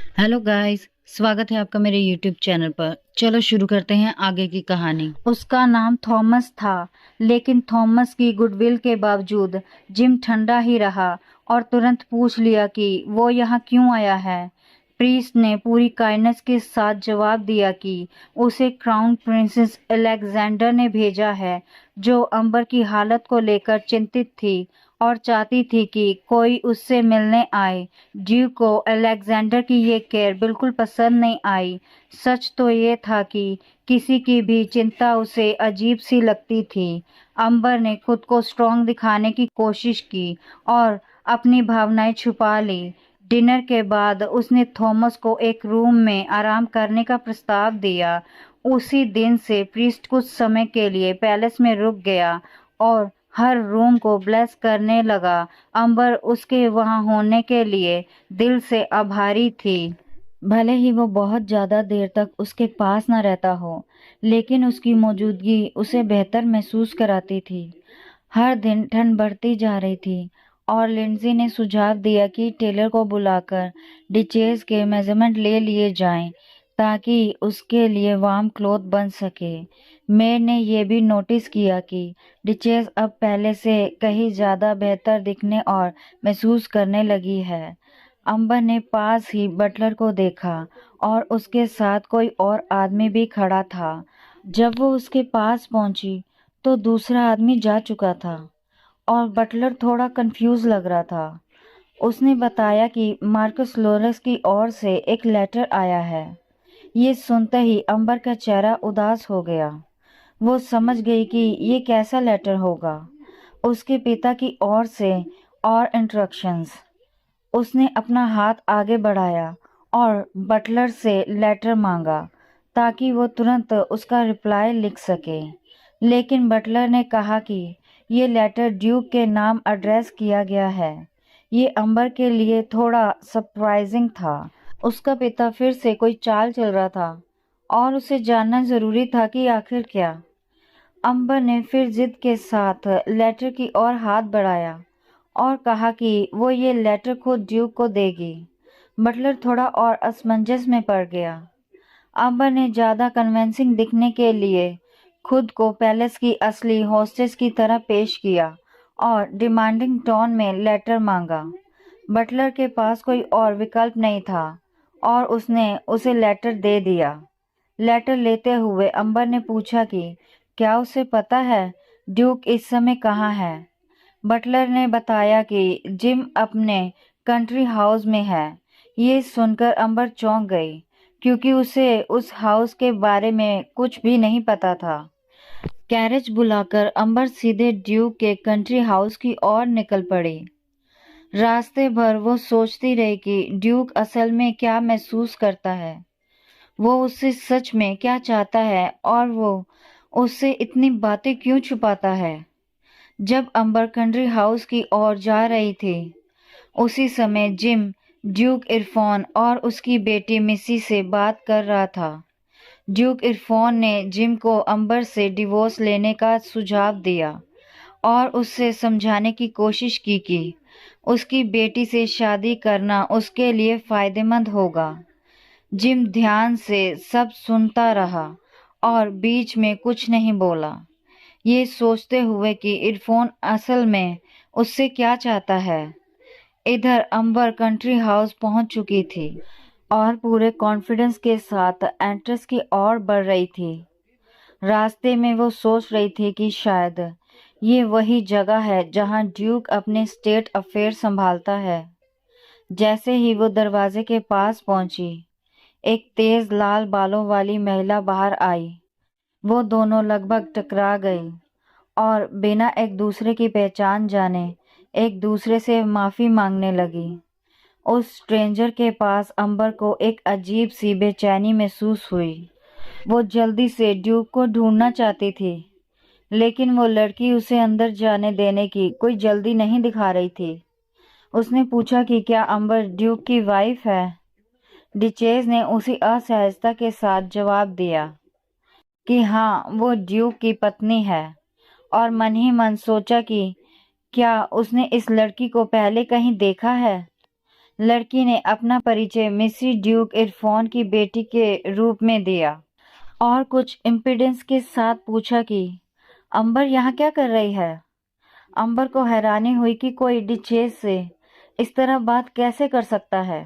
Hello guys, स्वागत है आपका मेरे यूट्यूब चैनल पर। चलो शुरू करते हैं आगे की कहानी। उसका नाम थॉमस था, लेकिन थॉमस की गुडविल के बावजूद जिम ठंडा ही रहा और तुरंत पूछ लिया कि वो यहाँ क्यों आया है। प्रीस्ट ने पूरी काइंडनेस के साथ जवाब दिया कि उसे क्राउन प्रिंसेस अलेक्जेंडर ने भेजा है, जो अंबर की हालत को लेकर चिंतित थी और चाहती थी कि कोई उससे मिलने आए। ड्यूक को अलेक्जेंडर की ये केयर बिल्कुल पसंद नहीं आई। सच तो ये था कि किसी की भी चिंता उसे अजीब सी लगती थी। अंबर ने खुद को स्ट्रांग दिखाने की कोशिश की और अपनी भावनाएं छुपा ली। डिनर के बाद उसने थॉमस को एक रूम में आराम करने का प्रस्ताव दिया। उसी दिन से प्रीस्ट कुछ समय के लिए पैलेस में रुक गया और हर रूम को ब्लेस करने लगा। अंबर उसके वहां होने के लिए दिल से आभारी थी। भले ही वो बहुत ज्यादा देर तक उसके पास न रहता हो, लेकिन उसकी मौजूदगी उसे बेहतर महसूस कराती थी। हर दिन ठंड बढ़ती जा रही थी और लिंडजी ने सुझाव दिया कि टेलर को बुलाकर डिचेस के मेजरमेंट ले लिए जाएं, ताकि उसके लिए वार्म क्लॉथ बन सके। मेड ने यह भी नोटिस किया कि डिचेस अब पहले से कहीं ज्यादा बेहतर दिखने और महसूस करने लगी है। अंबर ने पास ही बटलर को देखा और उसके साथ कोई और आदमी भी खड़ा था। जब वो उसके पास पहुंची तो दूसरा आदमी जा चुका था और बटलर थोड़ा कंफ्यूज लग रहा था। उसने बताया कि मार्कस लोरेंस की ओर से एक लेटर आया है। ये सुनते ही अंबर का चेहरा उदास हो गया। वो समझ गई कि ये कैसा लेटर होगा। उसके पिता की ओर से और इंस्ट्रक्शंस। उसने अपना हाथ आगे बढ़ाया और बटलर से लेटर मांगा ताकि वो तुरंत उसका रिप्लाई लिख सके। लेकिन बटलर ने कहा कि ये लेटर ड्यूक के नाम एड्रेस किया गया है। ये अंबर के लिए थोड़ा सरप्राइजिंग था। उसका पिता फिर से कोई चाल चल रहा था और उसे जानना जरूरी था कि आखिर क्या। अंबर ने फिर जिद के साथ लेटर की ओर हाथ बढ़ाया और कहा कि वो ये लेटर खुद ड्यूक को देगी। बटलर थोड़ा और असमंजस में पड़ गया। अंबर ने ज्यादा कन्विंसिंग दिखने के लिए खुद को पैलेस की असली होस्टेस की तरह पेश किया और डिमांडिंग टोन में लेटर मांगा। बटलर के पास कोई और विकल्प नहीं था और उसने उसे लेटर दे दिया। लेटर लेते हुए अंबर ने पूछा कि क्या उसे पता है ड्यूक इस समय कहाँ है। बटलर ने बताया कि जिम अपने कंट्री हाउस में है। ये सुनकर अंबर चौंक गई, क्योंकि उसे उस हाउस के बारे में कुछ भी नहीं पता था। कैरेज बुलाकर अंबर सीधे ड्यूक के कंट्री हाउस की ओर निकल पड़ी। रास्ते भर वो सोचती रही कि ड्यूक असल में क्या महसूस करता है, वो उससे सच में क्या चाहता है और वो उससे इतनी बातें क्यों छुपाता है। जब अंबर कंट्री हाउस की ओर जा रही थी, उसी समय जिम ड्यूक इरफान और उसकी बेटी मिसी से बात कर रहा था। ड्यूक इरफान ने जिम को अंबर से डिवोर्स लेने का सुझाव दिया और उससे समझाने की कोशिश की कि उसकी बेटी से शादी करना उसके लिए फायदेमंद होगा। जिम ध्यान से सब सुनता रहा और बीच में कुछ नहीं बोला, ये सोचते हुए कि इरफान असल में उससे क्या चाहता है। इधर अंबर कंट्री हाउस पहुंच चुकी थी और पूरे कॉन्फिडेंस के साथ एंट्रेंस की ओर बढ़ रही थी। रास्ते में वो सोच रही थी कि शायद ये वही जगह है जहां ड्यूक अपने स्टेट अफेयर संभालता है। जैसे ही वो दरवाजे के पास पहुंची, एक तेज लाल बालों वाली महिला बाहर आई। वो दोनों लगभग टकरा गई और बिना एक दूसरे की पहचान जाने एक दूसरे से माफी मांगने लगी। उस स्ट्रेंजर के पास अंबर को एक अजीब सी बेचैनी महसूस हुई। वो जल्दी से ड्यूक को ढूंढना चाहती थी, लेकिन वो लड़की उसे अंदर जाने देने की कोई जल्दी नहीं दिखा रही थी। उसने पूछा कि क्या अंबर ड्यूक की वाइफ है। डिचेज ने उसी असहजता के साथ जवाब दिया कि हाँ, वो ड्यूक की पत्नी है, और मन ही मन सोचा कि क्या उसने इस लड़की को पहले कहीं देखा है। लड़की ने अपना परिचय मिसी ड्यूक इरफान की बेटी के रूप में दिया और कुछ इम्पिडेंस के साथ पूछा कि अंबर यहाँ क्या कर रही है। अंबर को हैरानी हुई कि कोई डिचेस से इस तरह बात कैसे कर सकता है।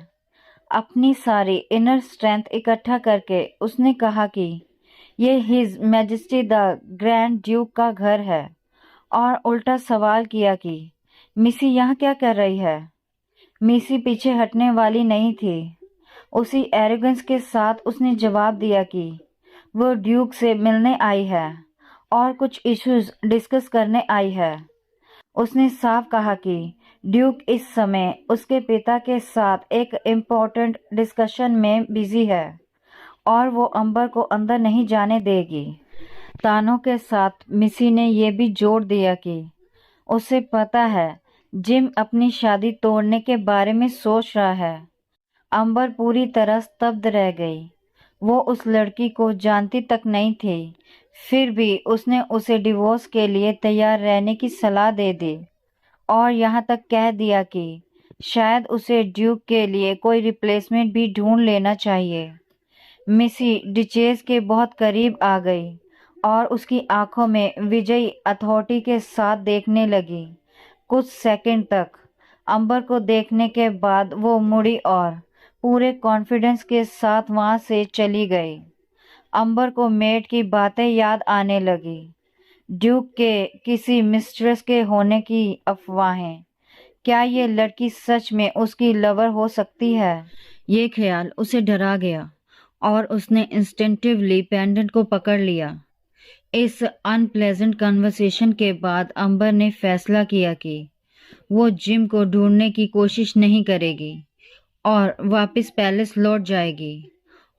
अपनी सारी इनर स्ट्रेंथ इकट्ठा करके उसने कहा कि ये his majesty the grand Duke का घर है, और उल्टा सवाल किया कि मिसी यहाँ क्या कर रही है। मिसी पीछे हटने वाली नहीं थी। उसी एरोगेंस के साथ उसने जवाब दिया कि वो ड्यूक से मिलने आई है और कुछ इश्यूज डिस्कस करने आई है। उसने साफ कहा कि ड्यूक इस समय उसके पिता के साथ एक इम्पोर्टेंट डिस्कशन में बिजी है और वो अंबर को अंदर नहीं जाने देगी। तानों के साथ मिसी ने यह भी जोड़ दिया कि उसे पता है जिम अपनी शादी तोड़ने के बारे में सोच रहा है। अंबर पूरी तरह स्तब्ध रह गई। वो उस लड़की को जानती तक नहीं थी, फिर भी उसने उसे डिवोर्स के लिए तैयार रहने की सलाह दे दी और यहाँ तक कह दिया कि शायद उसे ड्यूक के लिए कोई रिप्लेसमेंट भी ढूंढ लेना चाहिए। मिसी डिचेस के बहुत करीब आ गई और उसकी आंखों में विजयी अथॉरिटी के साथ देखने लगी। कुछ सेकंड तक अंबर को देखने के बाद वो मुड़ी और पूरे कॉन्फिडेंस के साथ वहां से चली गई। अंबर को मेड की बातें याद आने लगी, ड्यूक के किसी मिस्ट्रेस के होने की अफवाहें। क्या ये लड़की सच में उसकी लवर हो सकती है? ये ख्याल उसे डरा गया और उसने इंस्टिंक्टिवली पेंडेंट को पकड़ लिया। इस अनप्लेजेंट कन्वर्सेशन के बाद अंबर ने फैसला किया कि वो जिम को ढूंढने की कोशिश नहीं करेगी और वापस पैलेस लौट जाएगी।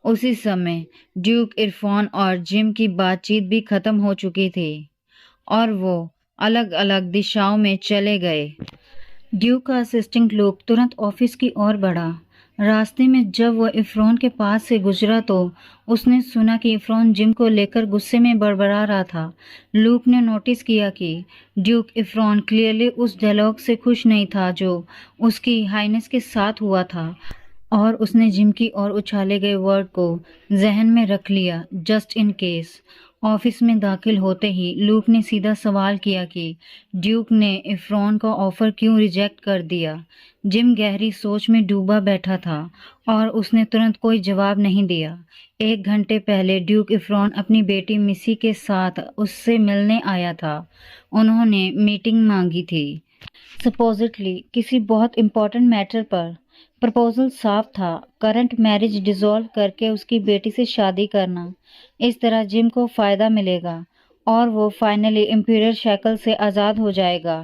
उसी समय ड्यूक इरफान और जिम की बातचीत भी खत्म हो चुकी थी और वो अलग अलग दिशाओं में चले गए। ड्यूक का असिस्टेंट लुक तुरंत ऑफिस की ओर बढ़ा। रास्ते में जब वह इरफान के पास से गुजरा तो उसने सुना कि इरफान जिम को लेकर गुस्से में बड़बड़ा रहा था। लूक ने नोटिस किया कि ड्यूक इरफान क्लियरली उस डायलॉग से खुश नहीं था जो उसकी हाइनेस के साथ हुआ था, और उसने जिम की ओर उछाले गए वर्ड को जहन में रख लिया, जस्ट इन केस। ऑफिस में दाखिल होते ही लूक ने सीधा सवाल किया कि ड्यूक ने इरफान का ऑफर क्यों रिजेक्ट कर दिया। जिम गहरी सोच में डूबा बैठा था और उसने तुरंत कोई जवाब नहीं दिया। 1 घंटे पहले ड्यूक इरफान अपनी बेटी मिसी के साथ उससे मिलने आया था। उन्होंने मीटिंग मांगी थी, सपोजिटली किसी बहुत इम्पोर्टेंट मैटर पर। प्रपोजल साफ था, करंट मैरिज डिसॉल्व करके उसकी बेटी से शादी करना। इस तरह जिम को फायदा मिलेगा और वो फाइनली इंपीरियल शैकल से आज़ाद हो जाएगा।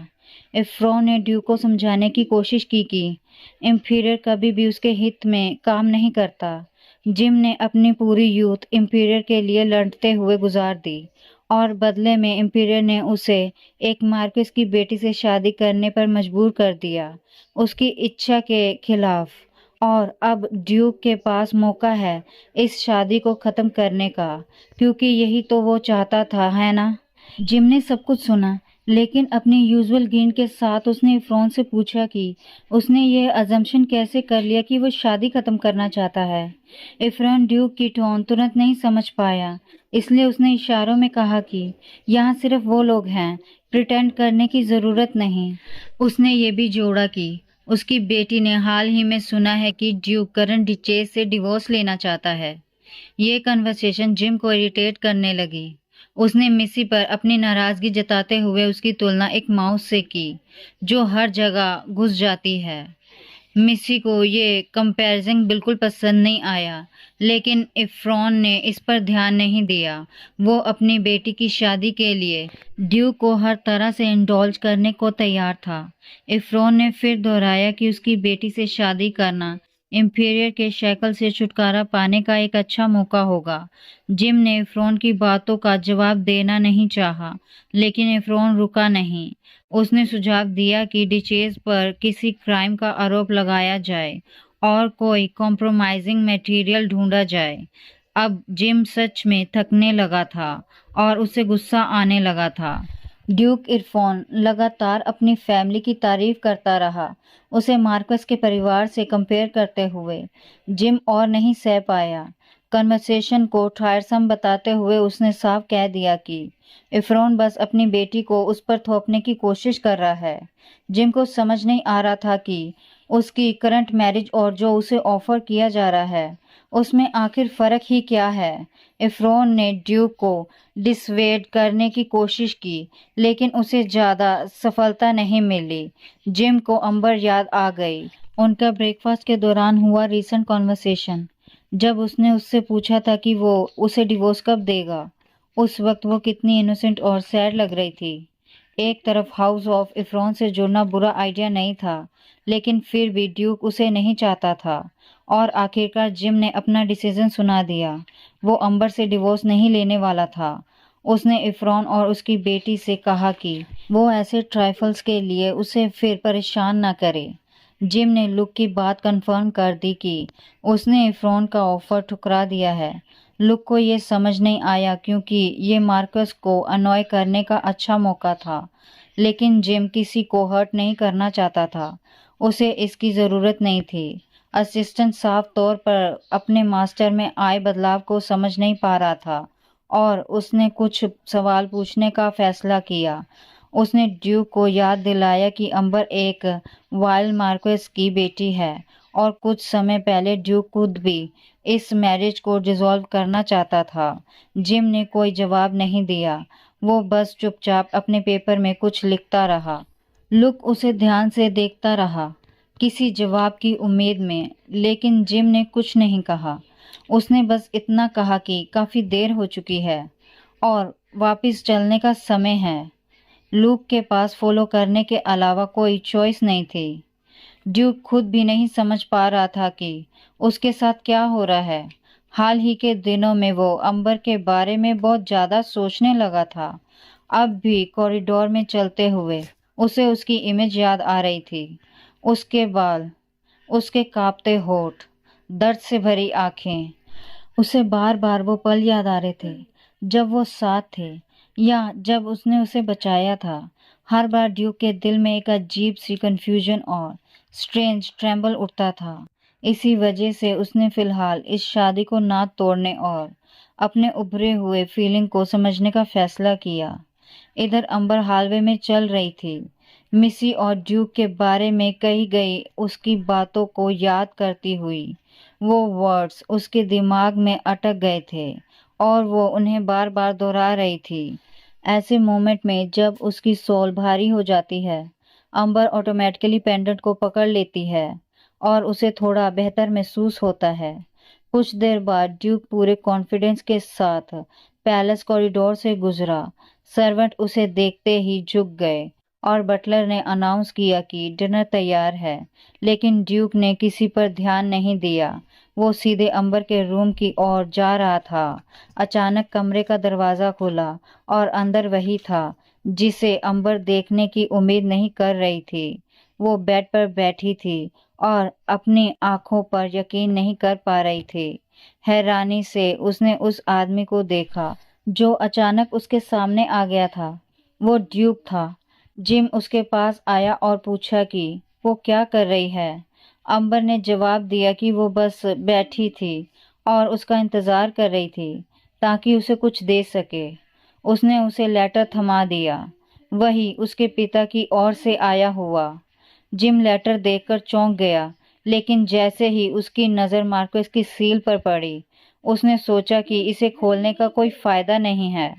इरफान ने ड्यूक को समझाने की कोशिश की कि इंपीरियर कभी भी उसके हित में काम नहीं करता। जिम ने अपनी पूरी यूथ इंपीरियर के लिए लड़ते हुए गुजार दी और बदले में इंपीरियर ने उसे एक मार्किस की बेटी से शादी करने पर मजबूर कर दिया, उसकी इच्छा के खिलाफ। और अब ड्यूक के पास मौका है इस शादी को खत्म करने का, क्योंकि यही तो वो चाहता था, है ना? जिम ने सब कुछ सुना, लेकिन अपनी यूजुअल ग्रीन के साथ उसने इरफान से पूछा कि उसने ये अजम्पशन कैसे कर लिया कि वो शादी खत्म करना चाहता है। इरफान ड्यूक की टोन तुरंत नहीं समझ पाया, इसलिए उसने इशारों में कहा कि यहाँ सिर्फ वो लोग हैं, प्रिटेंड करने की ज़रूरत नहीं। उसने ये भी जोड़ा कि उसकी बेटी ने हाल ही में सुना है कि ड्यूक करंट डिचेस से डिवोर्स लेना चाहता है। ये कन्वर्सेशन जिम को इरिटेट करने लगी। उसने मिसी पर अपनी नाराजगी जताते हुए उसकी तुलना एक माउस से की जो हर जगह घुस जाती है। मिसी को ये कंपैरिजन बिल्कुल पसंद नहीं आया, लेकिन इरफान ने इस पर ध्यान नहीं दिया। वो अपनी बेटी की शादी के लिए ड्यूक को हर तरह से इंडल्ज करने को तैयार था। इरफान ने फिर दोहराया कि उसकी बेटी से शादी करना इंपीरियर के शैकल से छुटकारा पाने का एक अच्छा मौका होगा। जिम ने इरफान की बातों का जवाब देना नहीं चाहा, लेकिन इरफान रुका नहीं। उसने सुझाव दिया कि डिचेस पर किसी क्राइम का आरोप लगाया जाए और कोई कॉम्प्रोमाइजिंग मटेरियल ढूंढा जाए। अब जिम सच में थकने लगा था और उसे गुस्सा आने लगा था। ड्यूक इरफान लगातार अपनी फैमिली की तारीफ करता रहा, उसे मार्कस के परिवार से कंपेयर करते हुए। जिम और नहीं सह पाया। कन्वर्सेशन को टायरसम बताते हुए उसने साफ कह दिया कि इरफान बस अपनी बेटी को उस पर थोपने की कोशिश कर रहा है। जिम को समझ नहीं आ रहा था कि उसकी करंट मैरिज और जो उसे ऑफर किया जा रहा है उसमें आखिर फर्क ही क्या है। इरफान ने ड्यूक को डिसवेड करने की कोशिश की, लेकिन उसे ज्यादा सफलता नहीं मिली। जिम को अंबर याद आ गई। उनका ब्रेकफास्ट के दौरान हुआ रीसेंट कॉन्वर्सेशन, जब उसने उससे पूछा था कि वो उसे डिवोर्स कब देगा। उस वक्त वो कितनी इनोसेंट और सैड लग रही थी। एक तरफ हाउस ऑफ इफरॉन से जुड़ना बुरा आइडिया नहीं था, लेकिन फिर भी ड्यूक उसे नहीं चाहता था। और आखिरकार जिम ने अपना डिसीजन सुना दिया। वो अंबर से डिवोर्स नहीं लेने वाला था। उसने इफरॉन और उसकी बेटी से कहा कि वो ऐसे ट्राइफल्स के लिए उसे फिर परेशान न करे। जिम ने लुक की बात कंफर्म कर दी कि उसने इफरॉन का ऑफर ठुकरा दिया है। लुक को ये समझ नहीं आया क्योंकि ये मार्कस को अनॉय करने का अच्छा मौका था, लेकिन जिम किसी को हर्ट नहीं करना चाहता था। उसे इसकी ज़रूरत नहीं थी। असिस्टेंट साफ तौर पर अपने मास्टर में आए बदलाव को समझ नहीं पा रहा था और उसने कुछ सवाल पूछने का फैसला किया। उसने ड्यूक को याद दिलाया कि अंबर एक वाइल्ड मार्क्वेस की बेटी है और कुछ समय पहले ड्यूक खुद भी इस मैरिज को डिसॉल्व करना चाहता था। जिम ने कोई जवाब नहीं दिया। वो बस चुपचाप अपने पेपर में कुछ लिखता रहा। लुक उसे ध्यान से देखता रहा, किसी जवाब की उम्मीद में, लेकिन जिम ने कुछ नहीं कहा। उसने बस इतना कहा कि काफी देर हो चुकी है और वापस चलने का समय है। लूक के पास फॉलो करने के अलावा कोई चॉइस नहीं थी। ड्यूक खुद भी नहीं समझ पा रहा था कि उसके साथ क्या हो रहा है। हाल ही के दिनों में वो अंबर के बारे में बहुत ज्यादा सोचने लगा था। अब भी कॉरिडोर में चलते हुए उसे उसकी इमेज याद आ रही थी। उसके बाल, उसके कांपते होठ, दर्द से भरी आंखें। उसे बार बार वो पल याद आ रहे थे जब वो साथ थे या जब उसने उसे बचाया था। हर बार ड्यूक के दिल में एक अजीब सी कंफ्यूजन और स्ट्रेंज ट्रेंबल उठता था। इसी वजह से उसने फिलहाल इस शादी को ना तोड़ने और अपने उभरे हुए फीलिंग को समझने का फैसला किया। इधर अंबर हालवे में चल रही थी, मिसी और ड्यूक के बारे में कही गई उसकी बातों को याद करती हुई। वो वर्ड्स उसके दिमाग में अटक गए थे और वो उन्हें बार बार दोहरा रही थी। ऐसे मोमेंट में जब उसकी सोल भारी हो जाती है, अंबर ऑटोमेटिकली पेंडेंट को पकड़ लेती है और उसे थोड़ा बेहतर महसूस होता है। कुछ देर बाद ड्यूक पूरे कॉन्फिडेंस के साथ पैलेस कॉरिडोर से गुजरा। सर्वेंट उसे देखते ही झुक गए और बटलर ने अनाउंस किया कि डिनर तैयार है, लेकिन ड्यूक ने किसी पर ध्यान नहीं दिया। वो सीधे अंबर के रूम की ओर जा रहा था। अचानक कमरे का दरवाजा खुला और अंदर वही था जिसे अंबर देखने की उम्मीद नहीं कर रही थी। वो बेड पर बैठी थी और अपनी आंखों पर यकीन नहीं कर पा रही थी। हैरानी से उसने उस आदमी को देखा जो अचानक उसके सामने आ गया था। वो ड्यूक था। जिम उसके पास आया और पूछा कि वो क्या कर रही है। अंबर ने जवाब दिया कि वो बस बैठी थी और उसका इंतजार कर रही थी ताकि उसे कुछ दे सके। उसने उसे लेटर थमा दिया, वही उसके पिता की ओर से आया हुआ। जिम लेटर देखकर चौंक गया, लेकिन जैसे ही उसकी नज़र मार्कस की सील पर पड़ी, उसने सोचा कि इसे खोलने का कोई फायदा नहीं है।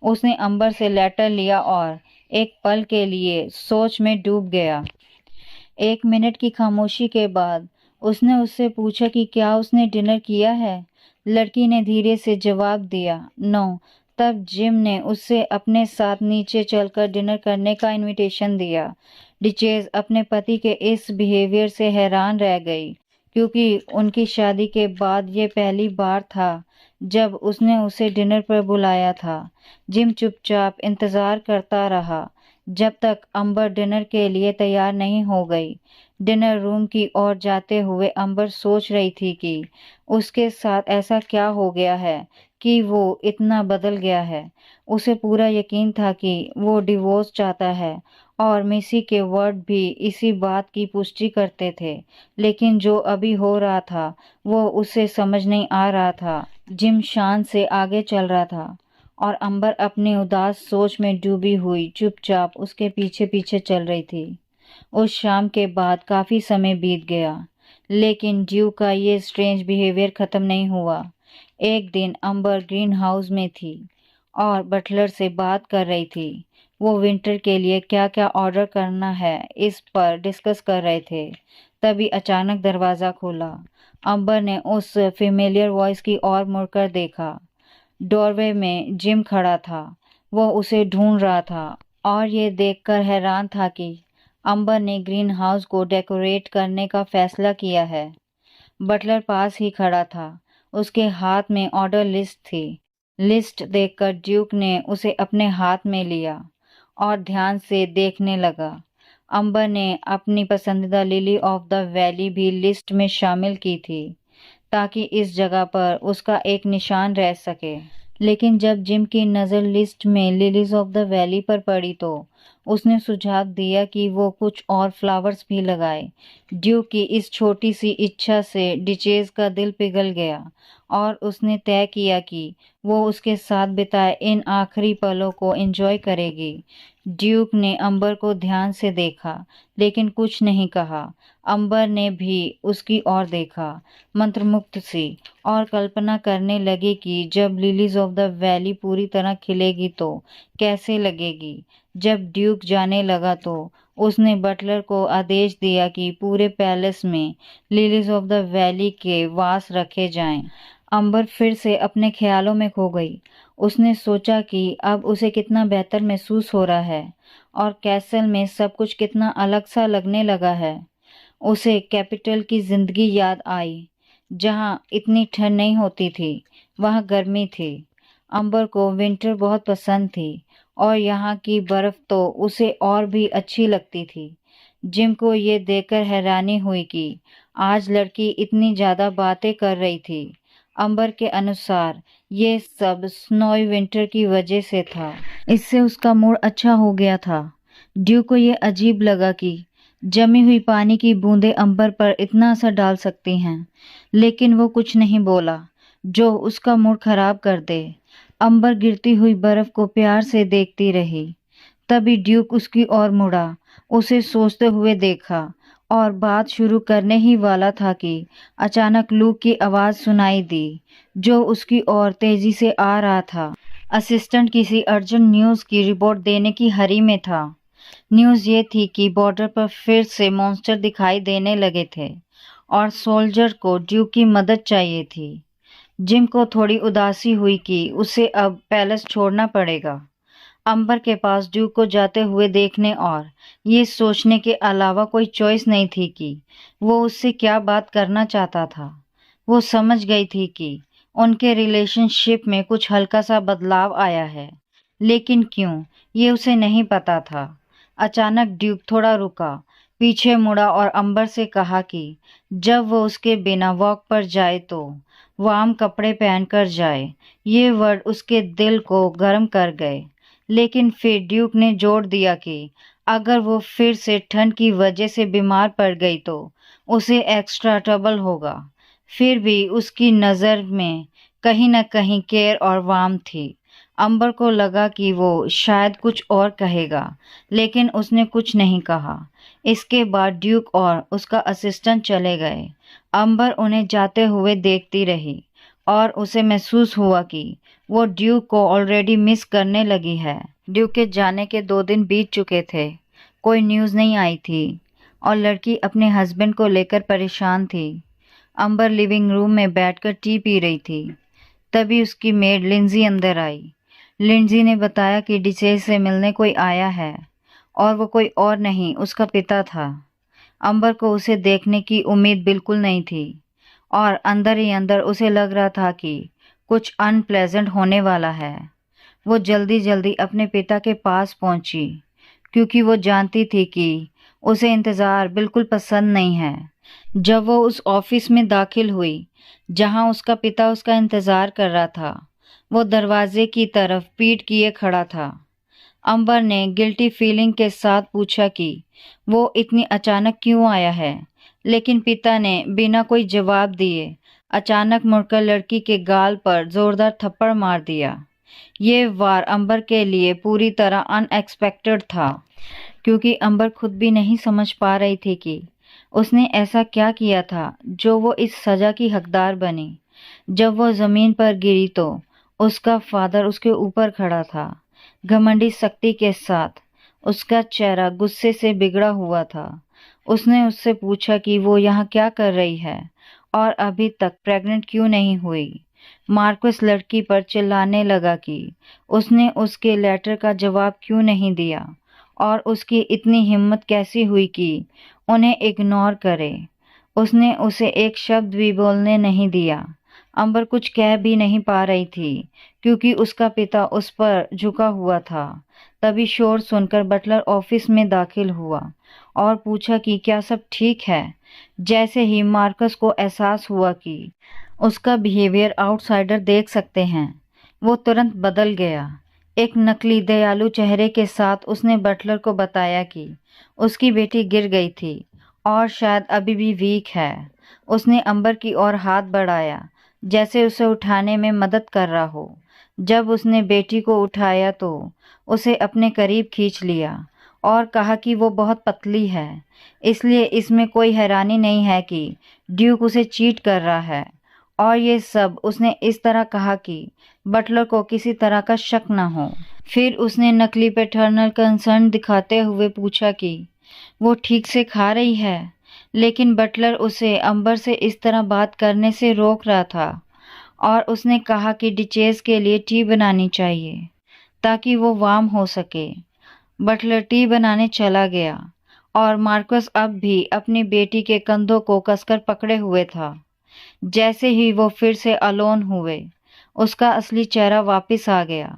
उसने अंबर से लेटर लिया और एक पल के लिए सोच में डूब गया। 1 मिनट की खामोशी के बाद उसने उससे पूछा कि क्या उसने डिनर किया है। लड़की ने धीरे से जवाब दिया, नो। तब जिम ने उससे अपने साथ नीचे चलकर डिनर करने का इनविटेशन दिया। डिचेज अपने पति के इस बिहेवियर से हैरान रह गई, क्योंकि उनकी शादी के बाद ये पहली बार था जब उसने उसे डिनर पर बुलाया था। जिम चुपचाप इंतजार करता रहा जब तक अंबर डिनर के लिए तैयार नहीं हो गई। डिनर रूम की ओर जाते हुए अंबर सोच रही थी कि उसके साथ ऐसा क्या हो गया है कि वो इतना बदल गया है। उसे पूरा यकीन था कि वो डिवोर्स चाहता है और मिसी के वर्ड भी इसी बात की पुष्टि करते थे। लेकिन जो अभी हो रहा था वो उसे समझ नहीं आ रहा था। जिम शान से आगे चल रहा था और अंबर अपनी उदास सोच में डूबी हुई चुपचाप उसके पीछे पीछे चल रही थी। उस शाम के बाद काफी समय बीत गया, लेकिन ड्यू का ये स्ट्रेंज बिहेवियर खत्म नहीं हुआ। एक दिन अंबर ग्रीन हाउस में थी और बटलर से बात कर रही थी। वो विंटर के लिए क्या क्या ऑर्डर करना है इस पर डिस्कस कर रहे थे। तभी अचानक दरवाज़ा खुला। अंबर ने उस फेमिलियर वॉइस की ओर मुड़कर देखा। डोरवे में जिम खड़ा था। वो उसे ढूंढ रहा था और ये देखकर हैरान था कि अंबर ने ग्रीन हाउस को डेकोरेट करने का फैसला किया है। बटलर पास ही खड़ा था। उसके हाथ में ऑर्डर लिस्ट थी। लिस्ट देखकर ड्यूक ने उसे अपने हाथ में लिया और ध्यान से देखने लगा। अंबर ने अपनी पसंदीदा लिली ऑफ द वैली भी लिस्ट में शामिल की थी ताकि इस जगह पर उसका एक निशान रह सके। लेकिन जब जिम की नज़र लिस्ट में लिलीज ऑफ द वैली पर पड़ी तो उसने सुझाव दिया कि वो कुछ और फ्लावर्स भी लगाए। ड्यू की इस छोटी सी इच्छा से डिचेज का दिल पिघल गया और उसने तय किया कि वो उसके साथ बिताए इन आखिरी पलों को एंजॉय करेगी। ड्यूक ने अंबर को ध्यान से देखा लेकिन कुछ नहीं कहा। अंबर ने भी उसकी ओर देखा, मंत्रमुग्ध सी, और कल्पना करने लगी कि जब लिलीज ऑफ द वैली पूरी तरह खिलेगी तो कैसे लगेगी। जब ड्यूक जाने लगा तो उसने बटलर को आदेश दिया कि पूरे पैलेस में लिलीज ऑफ द वैली के वास रखे जाएं। अंबर फिर से अपने ख्यालों में खो गई। उसने सोचा कि अब उसे कितना बेहतर महसूस हो रहा है और कैसल में सब कुछ कितना अलग सा लगने लगा है। उसे कैपिटल की जिंदगी याद आई, जहाँ इतनी ठंड नहीं होती थी, वहाँ गर्मी थी। अंबर को विंटर बहुत पसंद थी और यहाँ की बर्फ तो उसे और भी अच्छी लगती थी। जिम को ये देखकर हैरानी हुई कि आज लड़की इतनी ज़्यादा बातें कर रही थी। अंबर के अनुसार ये सब स्नोई विंटर की वजह से था। इससे उसका मूड अच्छा हो गया था। ड्यू को ये अजीब लगा कि जमी हुई पानी की बूंदें अंबर पर इतना असर डाल सकती हैं, लेकिन वो कुछ नहीं बोला जो उसका मूड खराब कर दे। अंबर गिरती हुई बर्फ को प्यार से देखती रही। तभी ड्यूक उसकी ओर मुड़ा, उसे सोचते हुए देखा और बात शुरू करने ही वाला था कि अचानक लूक की आवाज़ सुनाई दी जो उसकी ओर तेजी से आ रहा था। असिस्टेंट किसी अर्जेंट न्यूज़ की रिपोर्ट देने की हरी में था। न्यूज़ ये थी कि बॉर्डर पर फिर से मॉन्स्टर दिखाई देने लगे थे और सोल्जर को ड्यूक की मदद चाहिए थी। जिम को थोड़ी उदासी हुई कि उसे अब पैलेस छोड़ना पड़ेगा। अंबर के पास ड्यूक को जाते हुए देखने और ये सोचने के अलावा कोई चॉइस नहीं थी कि वो उससे क्या बात करना चाहता था। वो समझ गई थी कि उनके रिलेशनशिप में कुछ हल्का सा बदलाव आया है, लेकिन क्यों ये उसे नहीं पता था। अचानक ड्यूक थोड़ा रुका, पीछे मुड़ा और अंबर से कहा कि जब वो उसके बिना वॉक पर जाए तो वार्म कपड़े पहनकर जाए। ये वर्ड उसके दिल को गर्म कर गए। लेकिन फिर ड्यूक ने जोर दिया कि अगर वो फिर से ठंड की वजह से बीमार पड़ गई तो उसे एक्स्ट्रा ट्रबल होगा। फिर भी उसकी नज़र में कहीं न कहीं केयर और वार्मथ थी। अंबर को लगा कि वो शायद कुछ और कहेगा, लेकिन उसने कुछ नहीं कहा। इसके बाद ड्यूक और उसका असिस्टेंट चले गए। अंबर उन्हें जाते हुए देखती रही और उसे महसूस हुआ कि वो ड्यूक को ऑलरेडी मिस करने लगी है। ड्यूक के जाने के 2 दिन बीत चुके थे। कोई न्यूज़ नहीं आई थी और लड़की अपने हस्बैंड को लेकर परेशान थी। अंबर लिविंग रूम में बैठकर टी पी रही थी। तभी उसकी मेड लिंजी अंदर आई। लिंजी ने बताया कि डिचेज से मिलने कोई आया है और वो कोई और नहीं, उसका पिता था। अंबर को उसे देखने की उम्मीद बिल्कुल नहीं थी और अंदर ही अंदर उसे लग रहा था कि कुछ अनप्लेजेंट होने वाला है। वो जल्दी जल्दी अपने पिता के पास पहुंची क्योंकि वो जानती थी कि उसे इंतज़ार बिल्कुल पसंद नहीं है। जब वो उस ऑफिस में दाखिल हुई जहां उसका पिता उसका इंतज़ार कर रहा था वो दरवाजे की तरफ पीठ किए खड़ा था। अंबर ने गिल्टी फीलिंग के साथ पूछा कि वो इतनी अचानक क्यों आया है, लेकिन पिता ने बिना कोई जवाब दिए अचानक मुड़कर लड़की के गाल पर जोरदार थप्पड़ मार दिया। ये वार अंबर के लिए पूरी तरह अनएक्सपेक्टेड था, क्योंकि अंबर खुद भी नहीं समझ पा रही थी कि उसने ऐसा क्या किया था जो वो इस सजा की हकदार बनी। जब वो जमीन पर गिरी तो उसका फादर उसके ऊपर खड़ा था, घमंडी सख्ती के साथ। उसका चेहरा गुस्से से बिगड़ा हुआ था। उसने उससे पूछा कि वो यहाँ क्या कर रही है और अभी तक प्रेग्नेंट क्यों नहीं हुई। मार्कस लड़की पर चिल्लाने लगा कि उसने उसके लेटर का जवाब क्यों नहीं दिया और उसकी इतनी हिम्मत कैसी हुई कि उन्हें इग्नोर करे। उसने उसे एक शब्द भी बोलने नहीं दिया। अंबर कुछ कह भी नहीं पा रही थी, क्योंकि उसका पिता उस पर झुका हुआ था। तभी शोर सुनकर बटलर ऑफिस में दाखिल हुआ और पूछा कि क्या सब ठीक है। जैसे ही मार्कस को एहसास हुआ कि उसका बिहेवियर आउटसाइडर देख सकते हैं, वो तुरंत बदल गया। एक नकली दयालु चेहरे के साथ उसने बटलर को बताया कि उसकी बेटी गिर गई थी और शायद अभी भी वीक है। उसने अंबर की ओर हाथ बढ़ाया, जैसे उसे उठाने में मदद कर रहा हो। जब उसने बेटी को उठाया तो उसे अपने करीब खींच लिया और कहा कि वो बहुत पतली है, इसलिए इसमें कोई हैरानी नहीं है कि ड्यूक उसे चीट कर रहा है। और ये सब उसने इस तरह कहा कि बटलर को किसी तरह का शक न हो। फिर उसने नकली पैटर्नल कंसर्न दिखाते हुए पूछा कि वो ठीक से खा रही है, लेकिन बटलर उसे अंबर से इस तरह बात करने से रोक रहा था और उसने कहा कि डिचेस के लिए टी बनानी चाहिए ताकि वो वार्म हो सके। बटलर टी बनाने चला गया और मार्कस अब भी अपनी बेटी के कंधों को कसकर पकड़े हुए था। जैसे ही वो फिर से अलोन हुए, उसका असली चेहरा वापस आ गया।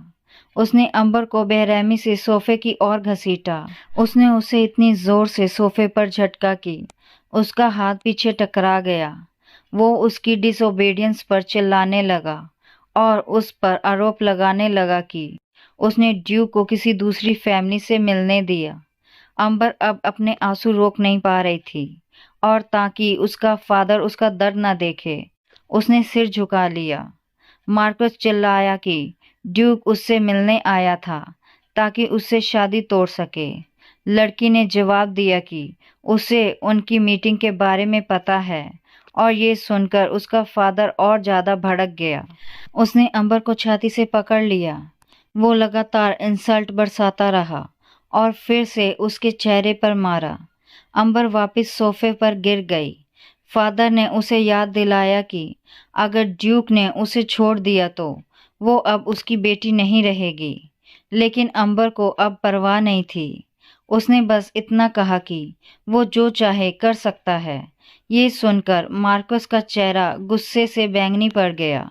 उसने अंबर को बेरहमी से सोफे की ओर घसीटा। उसने उसे इतनी जोर से सोफे पर झटका कि उसका हाथ पीछे टकरा गया। वो उसकी डिसोबीडियंस पर चिल्लाने लगा और उस पर आरोप लगाने लगा कि उसने ड्यूक को किसी दूसरी फैमिली से मिलने दिया। अंबर अब अपने आंसू रोक नहीं पा रही थी और ताकि उसका फादर उसका दर्द न देखे, उसने सिर झुका लिया। मार्कस चिल्लाया कि ड्यूक उससे मिलने आया था ताकि उससे शादी तोड़ सके। लड़की ने जवाब दिया कि उसे उनकी मीटिंग के बारे में पता है और ये सुनकर उसका फादर और ज्यादा भड़क गया। उसने अंबर को छाती से पकड़ लिया। वो लगातार इंसल्ट बरसाता रहा और फिर से उसके चेहरे पर मारा। अंबर वापस सोफे पर गिर गई। फादर ने उसे याद दिलाया कि अगर ड्यूक ने उसे छोड़ दिया तो वो अब उसकी बेटी नहीं रहेगी, लेकिन अंबर को अब परवाह नहीं थी। उसने बस इतना कहा कि वो जो चाहे कर सकता है। ये सुनकर मार्कस का चेहरा गुस्से से बैंगनी पड़ गया।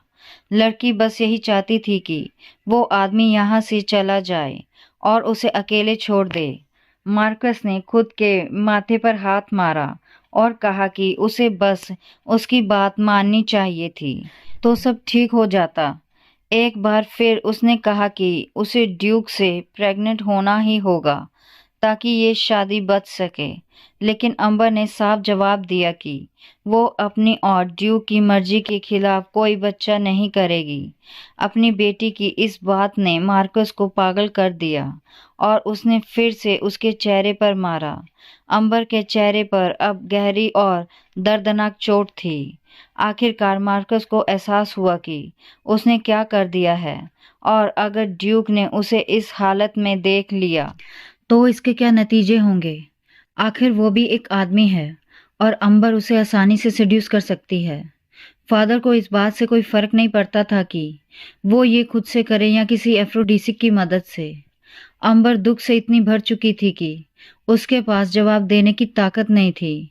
लड़की बस यही चाहती थी कि वो आदमी यहाँ से चला जाए और उसे अकेले छोड़ दे। मार्कस ने खुद के माथे पर हाथ मारा और कहा कि उसे बस उसकी बात माननी चाहिए थी तो सब ठीक हो जाता। एक बार फिर उसने कहा कि उसे ड्यूक से प्रेग्नेंट होना ही होगा ताकि ये शादी बच सके, लेकिन अंबर ने साफ जवाब दिया कि वो अपनी और ड्यूक की मर्जी के खिलाफ कोई बच्चा नहीं करेगी। अपनी बेटी की इस बात ने मार्कस को पागल कर दिया और उसने फिर से उसके चेहरे पर मारा। अंबर के चेहरे पर अब गहरी और दर्दनाक चोट थी। आखिरकार मार्कस को एहसास हुआ कि उसने क्या कर दिया है और अगर ड्यूक ने उसे इस हालत में देख लिया तो इसके क्या नतीजे होंगे। आखिर वो भी एक आदमी है और अंबर उसे आसानी से सेड्यूस कर सकती है। फादर को इस बात से कोई फर्क नहीं पड़ता था कि वो ये खुद से करे या किसी एफ्रोडिसिक की मदद से। अंबर दुख से इतनी भर चुकी थी कि उसके पास जवाब देने की ताकत नहीं थी।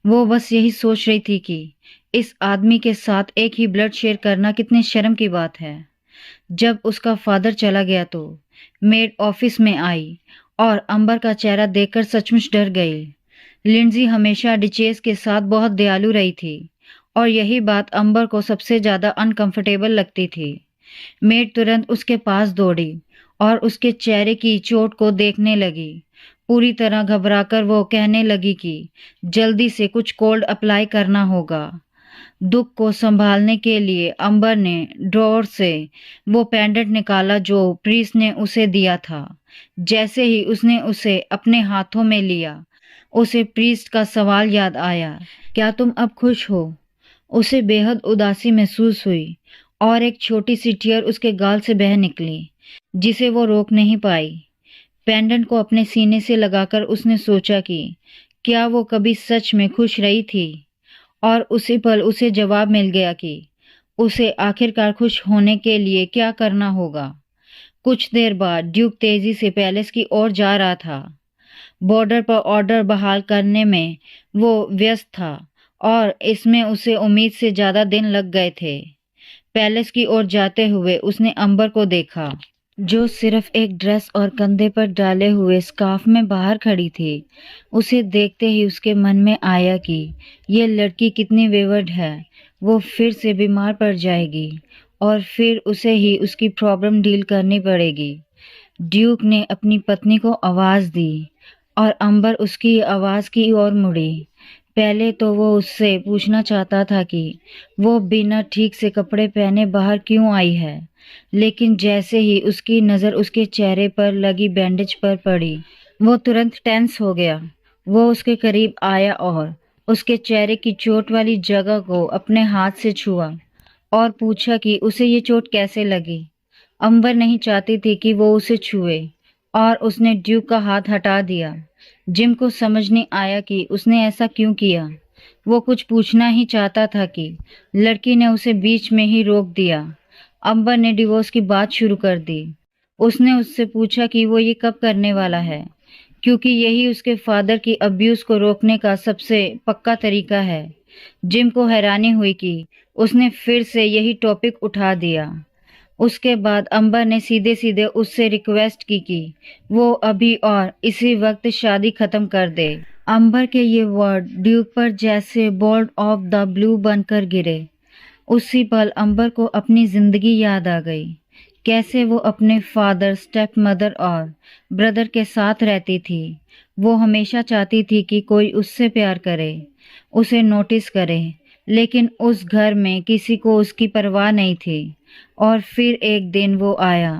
वो बस यही सोच रही थी कि इस आदमी के साथ एक ही ब्लड शेयर करना कितनी शर्म की बात है। जब उसका फादर चला गया तो मेड ऑफिस में आई और अंबर का चेहरा देखकर सचमुच डर गई। लिंडजी हमेशा डिचेस के साथ बहुत दयालु रही थी और यही बात अंबर को सबसे ज्यादा अनकंफर्टेबल लगती थी। मेड तुरंत उसके पास दौड़ी और उसके चेहरे की चोट को देखने लगी। पूरी तरह घबराकर वो कहने लगी कि जल्दी से कुछ कोल्ड अप्लाई करना होगा। दुख को संभालने के लिए अंबर ने ड्रॉअर से वो पेंडेंट निकाला जो प्रीस्ट ने उसे दिया था। जैसे ही उसने उसे अपने हाथों में लिया, उसे प्रीस्ट का सवाल याद आया, क्या तुम अब खुश हो? उसे बेहद उदासी महसूस हुई और एक छोटी सी टीयर उसके गाल से बह निकली, जिसे वो रोक नहीं पाई। पेंडेंट को अपने सीने से लगाकर उसने सोचा कि क्या वो कभी सच में खुश रही थी, और उसी पल उसे जवाब मिल गया कि उसे आखिरकार खुश होने के लिए क्या करना होगा। कुछ देर बाद ड्यूक तेजी से पैलेस की ओर जा रहा था। बॉर्डर पर ऑर्डर बहाल करने में वो व्यस्त था और इसमें उसे उम्मीद से ज्यादा दिन लग गए थे। पैलेस की ओर जाते हुए उसने अंबर को देखा, जो सिर्फ एक ड्रेस और कंधे पर डाले हुए स्कार्फ में बाहर खड़ी थी। उसे देखते ही उसके मन में आया कि ये लड़की कितनी वेवर्ड है। वो फिर से बीमार पड़ जाएगी और फिर उसे ही उसकी प्रॉब्लम डील करनी पड़ेगी। ड्यूक ने अपनी पत्नी को आवाज दी और अंबर उसकी आवाज की ओर मुड़ी। पहले तो वो उससे पूछना चाहता था कि वो बिना ठीक से कपड़े पहने बाहर क्यों आई है, लेकिन जैसे ही उसकी नज़र उसके चेहरे पर लगी बैंडेज पर पड़ी, वो तुरंत टेंस हो गया। वो उसके करीब आया और उसके चेहरे की चोट वाली जगह को अपने हाथ से छुआ और पूछा कि उसे ये चोट कैसे लगी। अंबर नहीं चाहती थी कि वो उसे छुए और उसने ड्यूक का हाथ हटा दिया। जिम को समझ नहीं आया कि उसने ऐसा क्यों किया। वो कुछ पूछना ही चाहता था कि लड़की ने उसे बीच में ही रोक दिया। अंबर ने डिवोर्स की बात शुरू कर दी। उसने उससे पूछा कि वो ये कब करने वाला है, क्योंकि यही उसके फादर की अब्यूज को रोकने का सबसे पक्का तरीका है। जिम को हैरानी हुई कि उसने फिर से यही टॉपिक उठा दिया। उसके बाद अंबर ने सीधे सीधे उससे रिक्वेस्ट की कि वो अभी और इसी वक्त शादी खत्म कर दे। अंबर के ये वर्ड ड्यूक पर जैसे बोल्ट ऑफ द ब्लू बनकर गिरे। उसी पल अंबर को अपनी जिंदगी याद आ गई, कैसे वो अपने फादर, स्टेप मदर और ब्रदर के साथ रहती थी। वो हमेशा चाहती थी कि कोई उससे प्यार करे, उसे नोटिस करे, लेकिन उस घर में किसी को उसकी परवाह नहीं थी। और फिर एक दिन वो आया,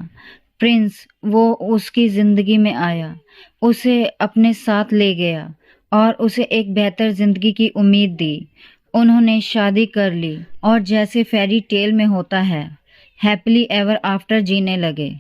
प्रिंस, वो उसकी जिंदगी में आया, उसे अपने साथ ले गया और उसे एक बेहतर जिंदगी की उम्मीद दी। उन्होंने शादी कर ली और जैसे फेरी टेल में होता है, हैप्पीली एवर आफ्टर जीने लगे।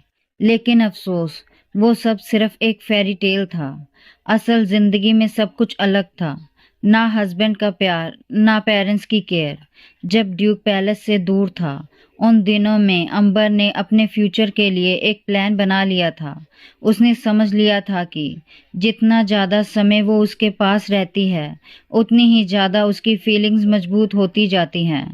लेकिन अफसोस, वो सब सिर्फ एक फेरी टेल था। असल जिंदगी में सब कुछ अलग था। ना हस्बैंड का प्यार, ना पेरेंट्स की केयर। जब ड्यूक पैलेस से दूर था, उन दिनों में अंबर ने अपने फ्यूचर के लिए एक प्लान बना लिया था। उसने समझ लिया था कि जितना ज़्यादा समय वो उसके पास रहती है, उतनी ही ज़्यादा उसकी फीलिंग्स मजबूत होती जाती हैं।